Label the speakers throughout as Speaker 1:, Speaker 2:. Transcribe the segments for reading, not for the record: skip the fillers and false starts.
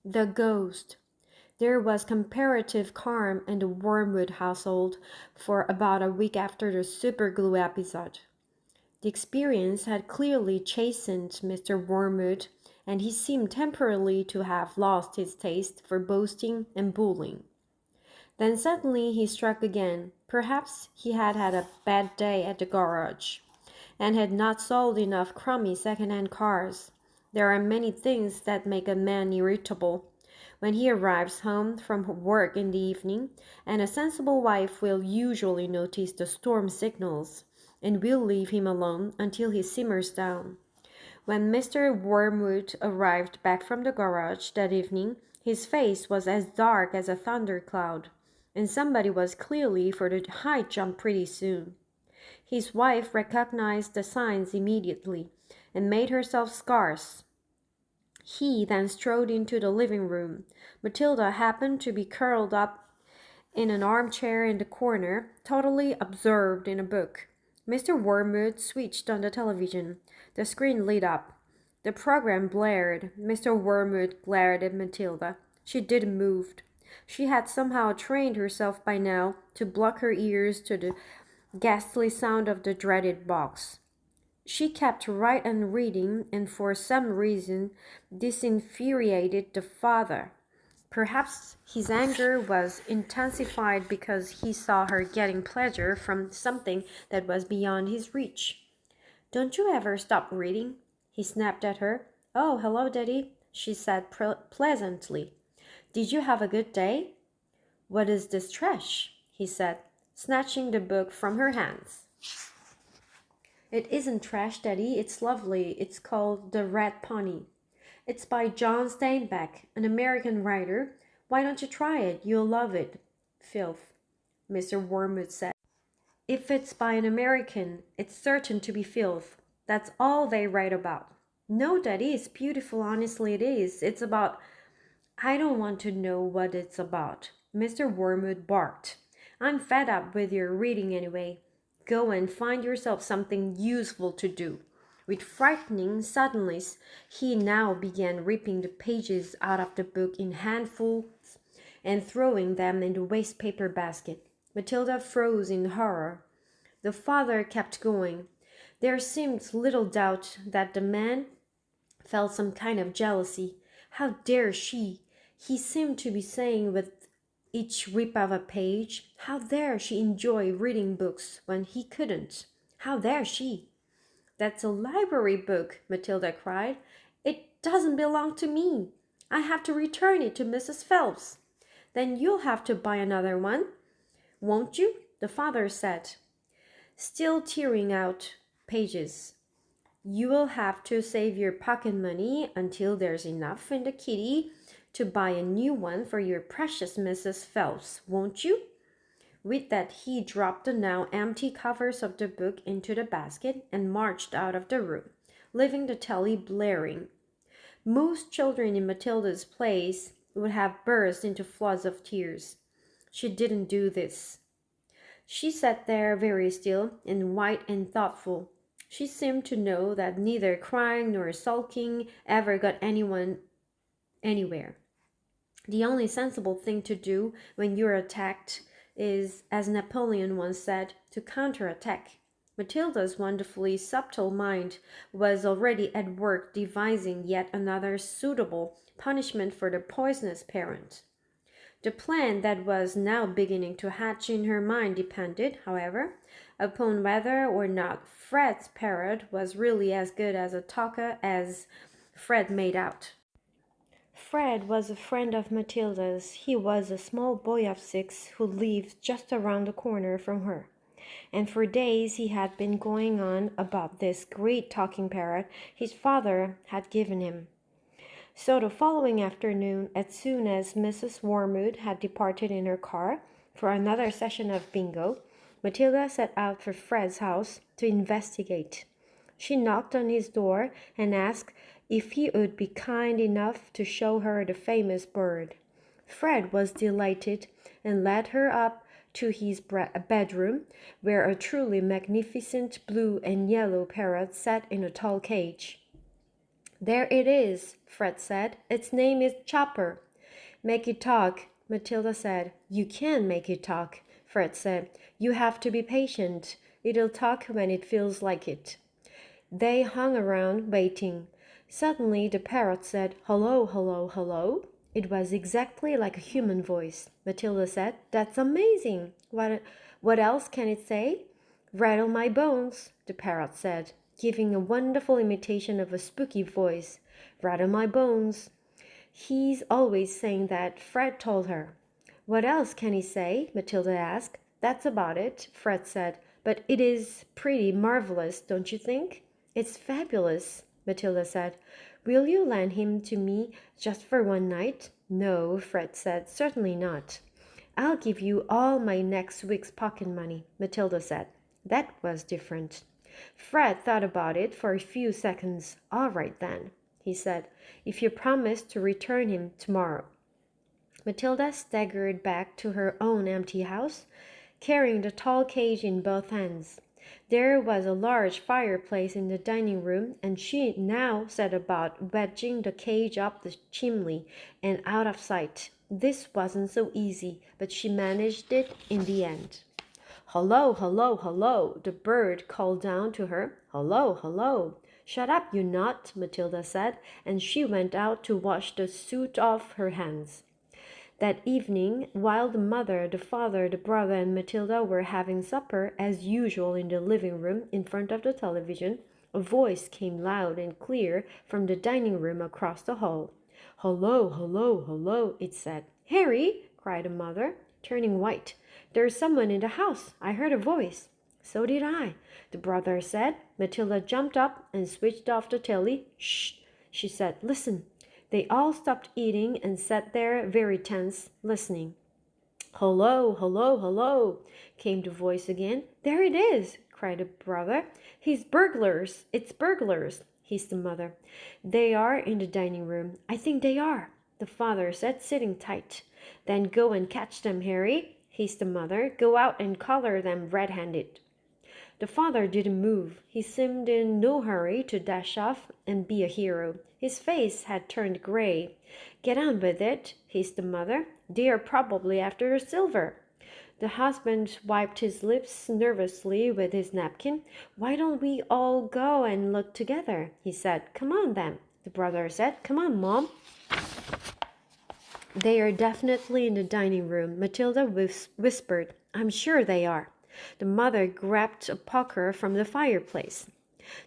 Speaker 1: The ghost. There was comparative calm in the Wormwood household for about a week after the superglue episode. The experience had clearly chastened Mr. Wormwood, and he seemed temporarily to have lost his taste for boasting and bullying. Then suddenly he struck again. Perhaps he had had a bad day at the garage, and had not sold enough crummy second-hand cars. There are many things that make a man irritable when he arrives home from work in the evening, and a sensible wife will usually notice the storm signals and will leave him alone until he simmers down. When Mr. Wormwood arrived back from the garage that evening, his face was as dark as a thundercloud, and somebody was clearly for the high jump pretty soon. His wife recognized the signs immediately and made herself scarce. He then strode into the living room. Matilda happened to be curled up in an armchair in the corner, totally absorbed in a book. Mr. Wormwood switched on the television. The screen lit up. The program blared. Mr. Wormwood glared at Matilda. She didn't move. She had somehow trained herself by now to block her ears to the ghastly sound of the dreaded box. She kept right on reading, and for some reason this infuriated the father. Perhaps his anger was intensified because he saw her getting pleasure from something that was beyond his reach. "Don't you ever stop reading?" he snapped at her. "Oh, hello, Daddy," she said pleasantly. "Did you have a good day?" "What is this trash?" he said, snatching the book from her hands. "It isn't trash, Daddy. It's lovely. It's called The Red Pony. It's by John Steinbeck, an American writer. Why don't you try it? You'll love it." "Filth," Mr. Wormwood said. "If it's by an American, it's certain to be filth. That's all they write about." "No, Daddy, it's beautiful. Honestly, it is. It's about—" "I don't want to know what it's about," Mr. Wormwood barked. "I'm fed up with your reading anyway. Go and find yourself something useful to do." With frightening suddenness, he now began ripping the pages out of the book in handfuls and throwing them in the waste paper basket. Matilda froze in horror. The father kept going. There seemed little doubt that the man felt some kind of jealousy. How dare she? He seemed to be saying with each rip of a page. How dare she enjoy reading books when he couldn't? How dare she? "That's a library book," Matilda cried. "It doesn't belong to me. I have to return it to Mrs. Phelps." "Then you'll have to buy another one, won't you?" the father said, still tearing out pages. "You will have to save your pocket money until there's enough in the kitty to buy a new one for your precious Mrs. Phelps, won't you?" With that, he dropped the now empty covers of the book into the basket and marched out of the room, leaving the telly blaring. Most children in Matilda's place would have burst into floods of tears. She didn't do this. She sat there very still and white and thoughtful. She seemed to know that neither crying nor sulking ever got anyone anywhere. The only sensible thing to do when you're attacked is, as Napoleon once said, to counterattack. Matilda's wonderfully subtle mind was already at work devising yet another suitable punishment for the poisonous parent. The plan that was now beginning to hatch in her mind depended, however, upon whether or not Fred's parrot was really as good as a talker as Fred made out. Fred was a friend of Matilda's. He was a small boy of 6 who lived just around the corner from her, and for days he had been going on about this great talking parrot his father had given him. So the following afternoon, as soon as Mrs. Wormwood had departed in her car for another session of bingo, Matilda set out for Fred's house to investigate. She knocked on his door and asked if he would be kind enough to show her the famous bird. Fred was delighted and led her up to his bedroom, where a truly magnificent blue and yellow parrot sat in a tall cage. There it is, Fred said. Its name is Chopper. Make it talk, Matilda said. You can make it talk, Fred said. You have to be patient. It'll talk when it feels like it. They hung around, waiting. Suddenly the parrot said, "Hello, hello, hello." It was exactly like a human voice. Matilda said, "That's amazing. What else can it say?" "Rattle my bones," the parrot said, giving a wonderful imitation of a spooky voice. "Rattle my bones." "He's always saying that," Fred told her. "What else can he say?" Matilda asked. "That's about it," Fred said. "But it is pretty marvelous, don't you think?" "It's fabulous," Matilda said. "Will you lend him to me just for one night?" "No," Fred said. "Certainly not." "I'll give you all my next week's pocket money," Matilda said. That was different. Fred thought about it for a few seconds. "All right, then," he said, "if you promise to return him tomorrow." Matilda staggered back to her own empty house, carrying the tall cage in both hands. There was a large fireplace in the dining room, and she now set about wedging the cage up the chimney and out of sight. This wasn't so easy, but she managed it in the end. "Hello, hello, hello," the bird called down to her. "Hello, hello." "Shut up, you nut," Matilda said, and she went out to wash the soot off her hands. That evening, while the mother, the father, the brother, and Matilda were having supper, as usual in the living room in front of the television, a voice came loud and clear from the dining room across the hall. "Hello, hello, hello," it said. "Harry!" cried the mother, turning white. "There's someone in the house. I heard a voice." "So did I," the brother said. Matilda jumped up and switched off the telly. "Shh," she said. "Listen." They all stopped eating and sat there very tense, listening. "Hello, hello, hello," came the voice again. "There it is," cried the brother. "It's burglars," hissed the mother. "They are in the dining room. I think they are," the father said, sitting tight. "Then go and catch them, Harry," hissed the mother. "Go out and collar them red-handed." The father didn't move. He seemed in no hurry to dash off and be a hero. His face had turned gray. "Get on with it," hissed the mother. "They are probably after the silver." The husband wiped his lips nervously with his napkin. "Why don't we all go and look together?" he said. "Come on, then," the brother said. "Come on, Mom." "They are definitely in the dining room," Matilda whispered. "I'm sure they are." The mother grabbed a poker from the fireplace.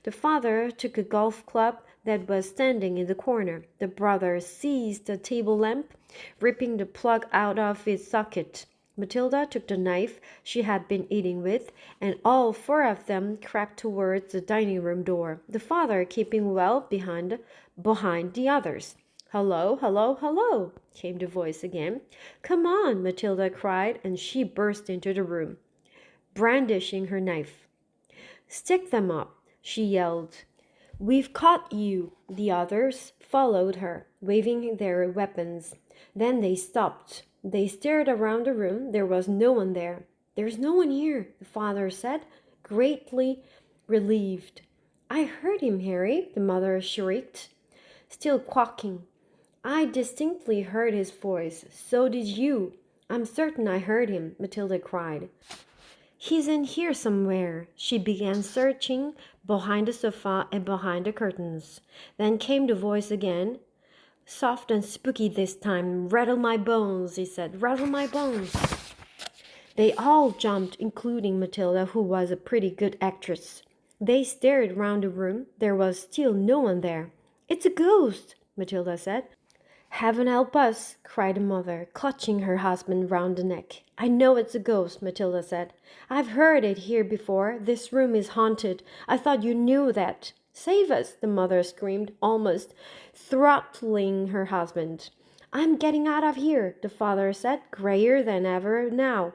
Speaker 1: The father took a golf club that was standing in the corner. The brother seized a table lamp, ripping the plug out of its socket. Matilda took the knife she had been eating with, and all four of them crept towards the dining room door, the father keeping well behind the others. "Hello, hello, hello," came the voice again. "Come on," Matilda cried, and she burst into the room, brandishing her knife. "Stick them up," she yelled. "We've caught you." The others followed her, waving their weapons. Then they stopped. They stared around the room. There was no one there. "There's no one here," the father said, greatly relieved. "I heard him, Harry," the mother shrieked, still quaking. "I distinctly heard his voice. So did you." "I'm certain I heard him," Matilda cried. "He's in here somewhere." She began searching behind the sofa and behind the curtains. Then came the voice again, soft and spooky this time. "Rattle my bones," he said. "Rattle my bones." They all jumped, including Matilda, who was a pretty good actress. They stared round the room. There was still no one there. "It's a ghost," Matilda said. "Heaven help us," cried the mother, clutching her husband round the neck. "I know it's a ghost," Matilda said. "I've heard it here before. This room is haunted. I thought you knew that." "Save us," the mother screamed, almost throttling her husband. "I'm getting out of here," the father said, grayer than ever now.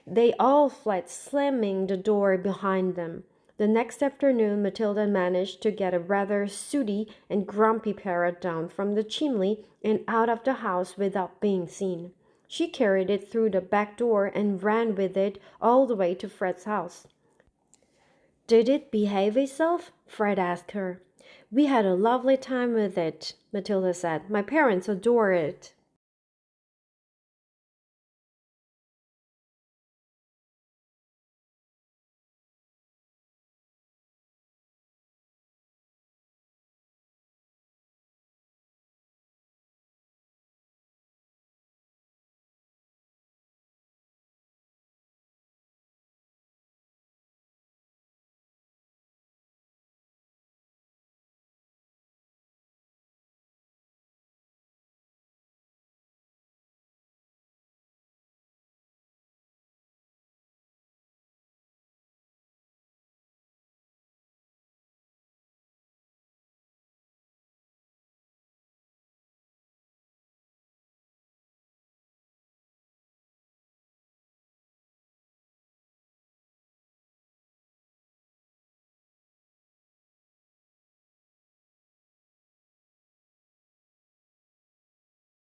Speaker 1: They all fled, slamming the door behind them. The next afternoon Matilda managed to get a rather sooty and grumpy parrot down from the chimney and out of the house without being seen. She carried it through the back door and ran with it all the way to Fred's house. "Did it behave itself?" Fred asked her. We had a lovely time with it, Matilda said. My parents adore it.